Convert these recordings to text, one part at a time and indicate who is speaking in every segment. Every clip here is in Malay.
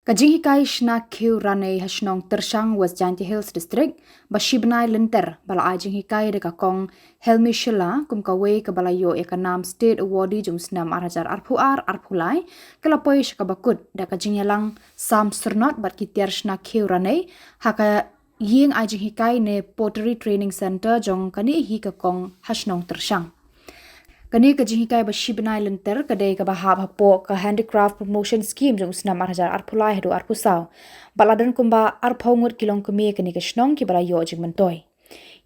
Speaker 1: Jinghikai Shna Khiew Ranei Shnong Tyrshang was Jaiñtia Hills District, ba shibnai lynter, bala jinghikai daka kong Helme Shylla, kawei bala Ioh nam State Awardee jong snem arphulai, kalapoi shakabakut daka jingialang Syrnot bat Tiar Shna Khiew Ranei, haka ïing jinghikai ne Pottery Training Center jong kani hika kong Shnong Tyrshang. Kani ka jinghikai ba shibnai lynter kadai ka hapoh ka Handicraft Promotion Scheme jong snem arphulai hadu arpusau baladan kumba Ngut Longkmie kani ka Shnong ki bala Ioh jingmentoi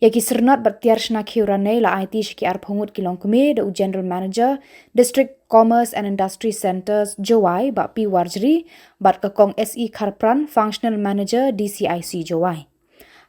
Speaker 1: Daki Syrnot bat Tiar Shna Khiew Ranei la IT shiki Ngut Longkmie da General Manager District Commerce and Industry Centers Jowai ba pi warjri bat ka kong S E Kharpran Functional Manager DCIC Jowai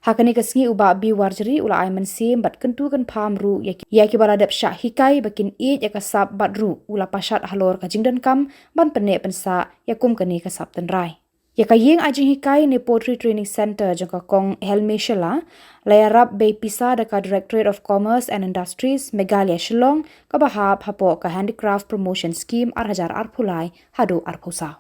Speaker 1: Hakani kasngi uba bi warjri ula aiman sim bat kentu kan pam ru yaki bala dap syak hikai bakin yaka sap bat ru ula pasat halor ka jingdan kam ban pene pensa yakum kani ka sap ten rai. Yaka ïing jinghikai ne Pottery Training Center jangka kong Helme Shylla layarap bei pisa daka Directorate of Commerce and Industries Megalia Shillong ka hapoh ka Handicraft Promotion Scheme arphulai hadu arpusau.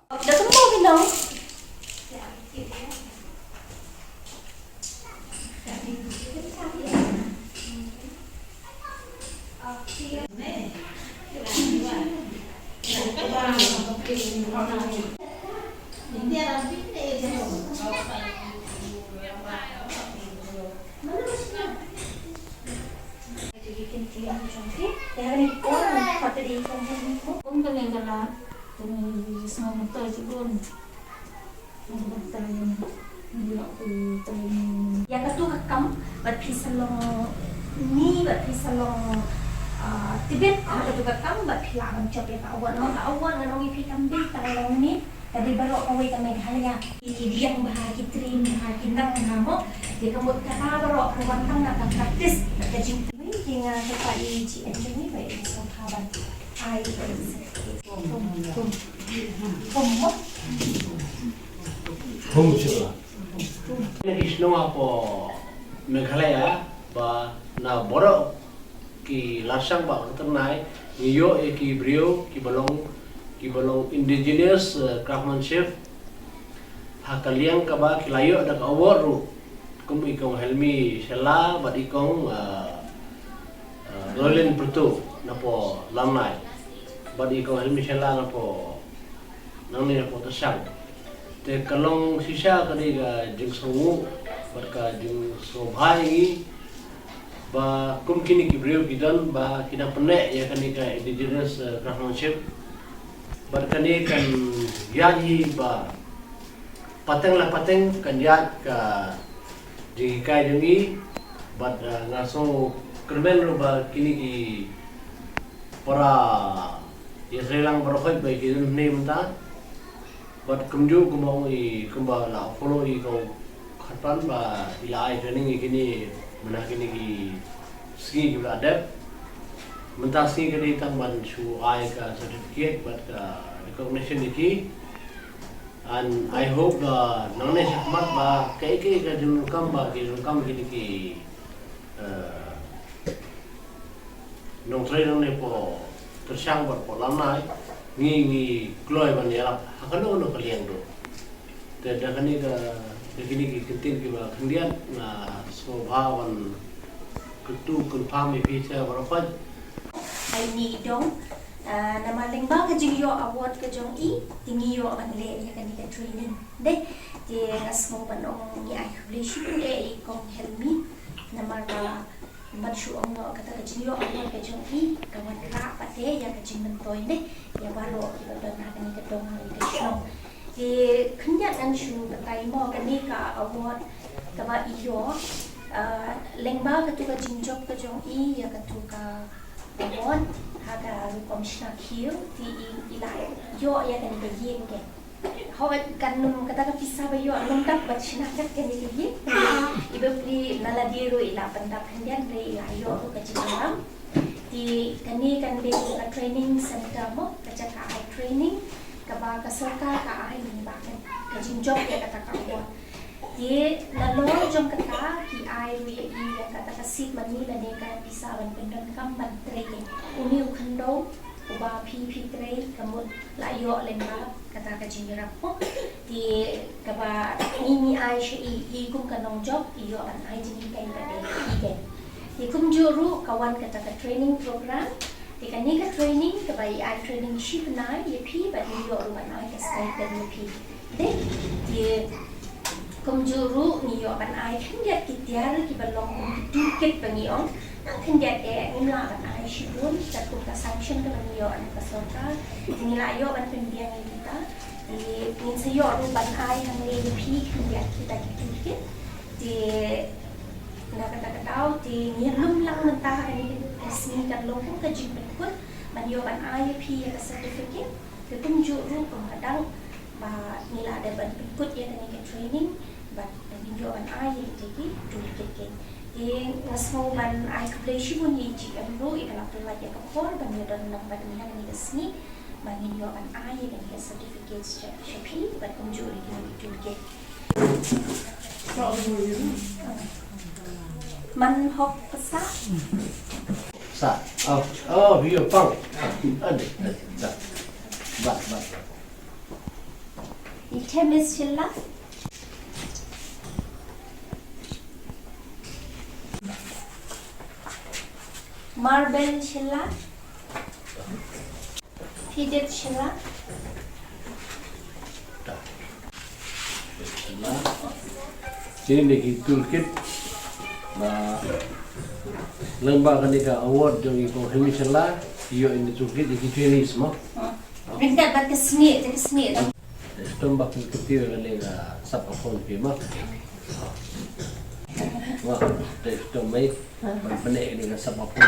Speaker 2: Yang tu kakam bat pisalong ni bat pisalong Tibet ada juga kakam bat pilang coba awan nganong ipi kambing tarong ni tadi baru kawei kami halnya yang bahagi trim bahagi nang namo dia kamu kata baru perwantang nak praktis kajing hingga tempat ini ni baik sahabat ai
Speaker 3: Shnong hapoh Meghalaya ba na borok ki lasang ba ternai Ioh ki brio ki balong indigenous craftsmanship haka liang kaba ki layo da award ru kum ikong Helme Shylla bat ikong Rolin Pertu napo lamnai bat ikong Helme Shylla napo nangni napo Tyrshang te kalong sisa kadi ga jing songu bat ka jing sobhai ba kum kini ki brio kidan ba kina pene ya kani ka indigenous craftsmanship bat kani kan yaji ba pateng kan yat ka jinghikai jungi bat ngaso kerben ro ba kini ki para ya Srilang barokhat ba ki ne mta bat kumju kumau I kumba la follow I ko Kharpran ba ilai training kini mana kini ki ski gula adap menta ski kini tang ban shu iaka certificate but recognition iki and I hope nangne sakmat ba kai ka jun kam ba ki jun kam kini ki nong train ne po Tyrshang ba po lamnai ngi kloi ban ya hakano no kaliang do te da kani ka kini ki kentin ki ba kendian na sobhawan kutu kunpami pizza barafaj
Speaker 2: ai ni dong nama lengba ka jingyo award ka jong tingiyo ban le ya kan ka training de ti ngasmo banong ya relation e kong Helme nama ka batshu ang kata ka jingyo award ka jong kawan ra pate ya ka jingmentoy ne ya baro ba na kan ka dong ka Shnong ti khnyan an shu kai mo kan ni ka award ka ba Ioh lengba ka tu ka jingjok ka jong ya ka tu ka award haka rukom Shna Khiew ti ilai Ioh ya kan ka ïing ke hawat kanum kata ka pisa ba Ioh longkap ba Shna kat kan ni ïing ibe pri naladiro ila pandap handian re ila Ioh ka jingialang ti kani kan be ka training center mo ka ka ai training ka ba ka soka ka ai ni ba ka jingjok ya kata ka award Di nalor jong kata ki ai wi ya kata kasip mani la ne ka bisa ban pendon kam ban treke uni ukhando uba pi tray kamut la yo lemba kata ka jingira po di kaba ni ai shi kum kanong job iyo an ai jingikai ka de igen di kum juru kawan kata ka training program di kanika training kaba ai training shibnai ye pi ba ni yo ru an ai ka state ka ni pi de di kum juru ni yo an ai kan dia kitiar ki balong dikit bangiong kan dia ngimla an ai shibun satu ka sanction ka ni yo an ka sota nila yo ban pendiang kita di min sayo ru ban ai hang le pi kan dia kita dikit di kata tahu di nyelum lang mentah ini resmi kan longkong ke jipet pun manyo ban ai pi ya certificate ke tunjuk ru kadang ba nila ada ban ikut ya dengan training ban manyo ban ai jadi dikit ke di ngasmo ban ai kebleshi pun ni jik ru ikan apa lagi kapor ban yo dan nang ban ni hang ni resmi ban yo ban ai dengan certificate shapi ban tunjuk ini dikit man hok pesa
Speaker 3: sa oh bio pang ada sa ba
Speaker 2: Helme Shylla Marble Shylla Fidget Shylla
Speaker 3: sini deki toolkit ba lembah Handicraft award jong iko Helme Shylla iyo in the toolkit deki trainees mo
Speaker 2: Enggak bat kesni
Speaker 3: Tombak kecil kali ga sap apon pi ma wah te tombay benek ni ga sap apon